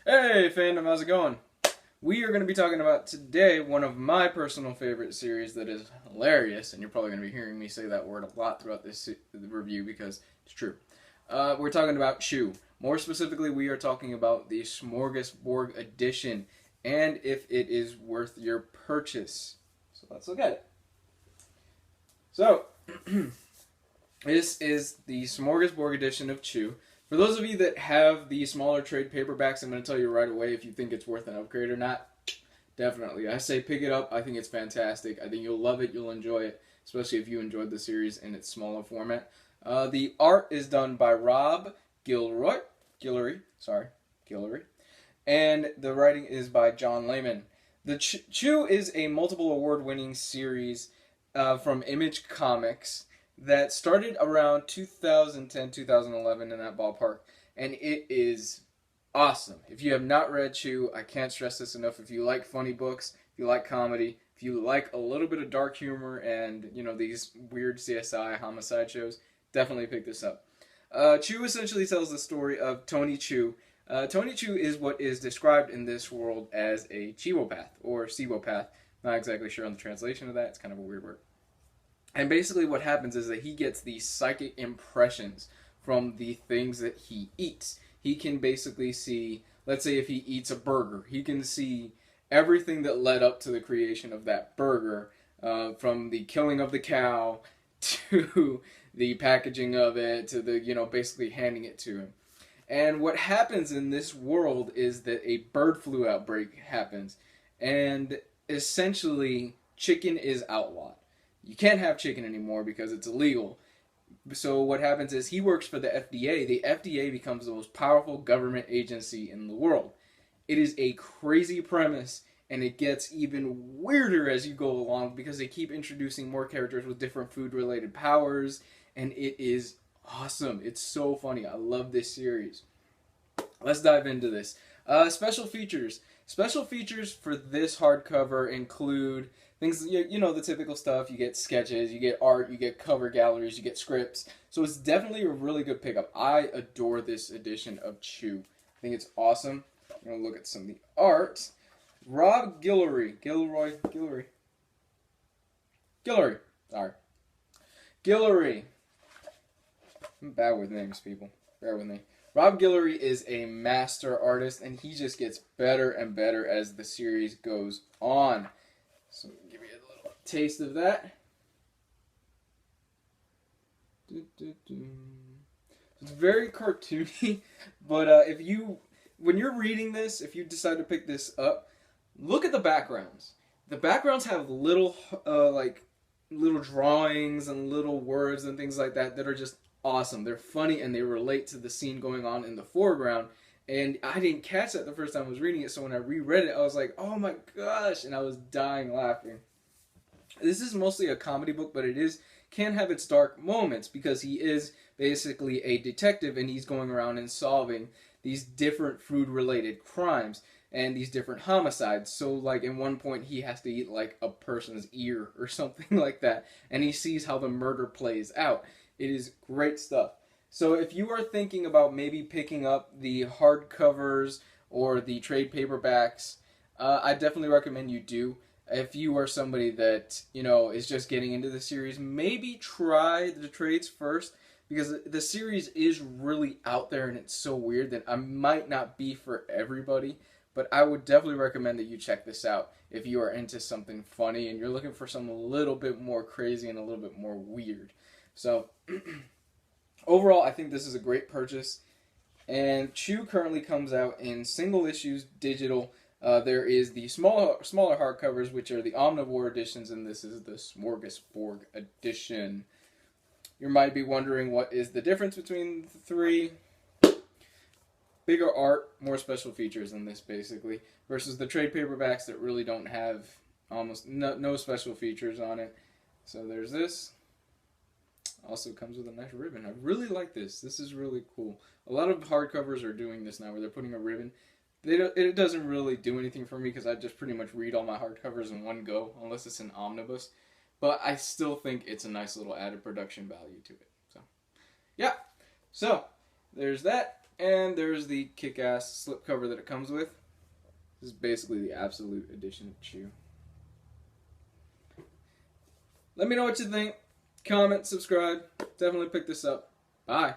Hey fandom, how's it going? We are going to be talking about today one of my personal favorite series that is hilarious, and you're probably going to be hearing me say that word a lot throughout this review because it's true. We're talking about Chew. More specifically, we are talking about the Smorgasbord edition and if it is worth your purchase. So let's look at it. So, this is the Smorgasbord edition of Chew. For those of you that have the smaller trade paperbacks, I'm going to tell you right away if you think it's worth an upgrade or not. Definitely. I say pick it up. I think it's fantastic. I think you'll love it. You'll enjoy it, especially if you enjoyed the series in its smaller format. The art is done by Rob Guillory, and the writing is by John Layman. The Chew is a multiple award-winning series from Image Comics that started around 2010, 2011 in that ballpark, and it is awesome. If you have not read Chew, I can't stress this enough. If you like funny books, if you like comedy, if you like a little bit of dark humor and, you know, these weird CSI homicide shows, definitely pick this up. Chew essentially tells the story of Tony Chew. Tony Chew is what is described in this world as a chiwopath, or Sewopath. Not exactly sure on the translation of that. It's kind of a weird word. And basically what happens is that he gets these psychic impressions from the things that he eats. He can basically see, let's say if he eats a burger, he can see everything that led up to the creation of that burger, from the killing of the cow to the packaging of it to the, basically handing it to him. And what happens in this world is that a bird flu outbreak happens, and essentially chicken is outlawed. You can't have chicken anymore because it's illegal. So what happens is he works for the FDA. The FDA becomes the most powerful government agency in the world. It is a crazy premise, and it gets even weirder as you go along because they keep introducing more characters with different food-related powers, and it is awesome. It's so funny. I love this series. Let's dive into this. Special features. Special features for this hardcover include things, the typical stuff. You get sketches, you get art, you get cover galleries, you get scripts. So it's definitely a really good pickup. I adore this edition of Chew. I think it's awesome. I'm going to look at some of the art. Rob Guillory. Sorry. Guillory. I'm bad with names, people. Bear with me. Rob Guillory is a master artist, and he just gets better and better as the series goes on. So give you a little taste of that. It's very cartoony, but when you're reading this, if you decide to pick this up, look at the backgrounds. The backgrounds have little little drawings and little words and things like that are just awesome. They're funny and they relate to the scene going on in the foreground. And I didn't catch that the first time I was reading it, so when I reread it, I was like, oh my gosh, and I was dying laughing. This is mostly a comedy book, but it can have its dark moments because he is basically a detective and he's going around and solving these different food-related crimes and these different homicides. So, like, in one point, he has to eat, like, a person's ear or something like that, and he sees how the murder plays out. It is great stuff. So if you are thinking about maybe picking up the hardcovers or the trade paperbacks, I definitely recommend you do. If you are somebody that, is just getting into the series, maybe try the trades first, because the series is really out there and it's so weird that I might not be for everybody, but I would definitely recommend that you check this out if you are into something funny and you're looking for something a little bit more crazy and a little bit more weird. So, overall, I think this is a great purchase, and Chew currently comes out in single issues, digital. There is the smaller hardcovers, which are the Omnivore editions, and this is the Smorgasbord edition. You might be wondering what is the difference between the three. Bigger art, more special features in this, basically, versus the trade paperbacks that really don't have almost no special features on it. So there's this. Also comes with a nice ribbon. I really like this. This is really cool. A lot of hardcovers are doing this now where they're putting a ribbon. It doesn't really do anything for me because I just pretty much read all my hardcovers in one go, unless it's an omnibus. But I still think it's a nice little added production value to it. So, yeah. So, there's that. And there's the kick-ass slipcover that it comes with. This is basically the absolute edition shoe. Let me know what you think. Comment, subscribe. Definitely pick this up. Bye.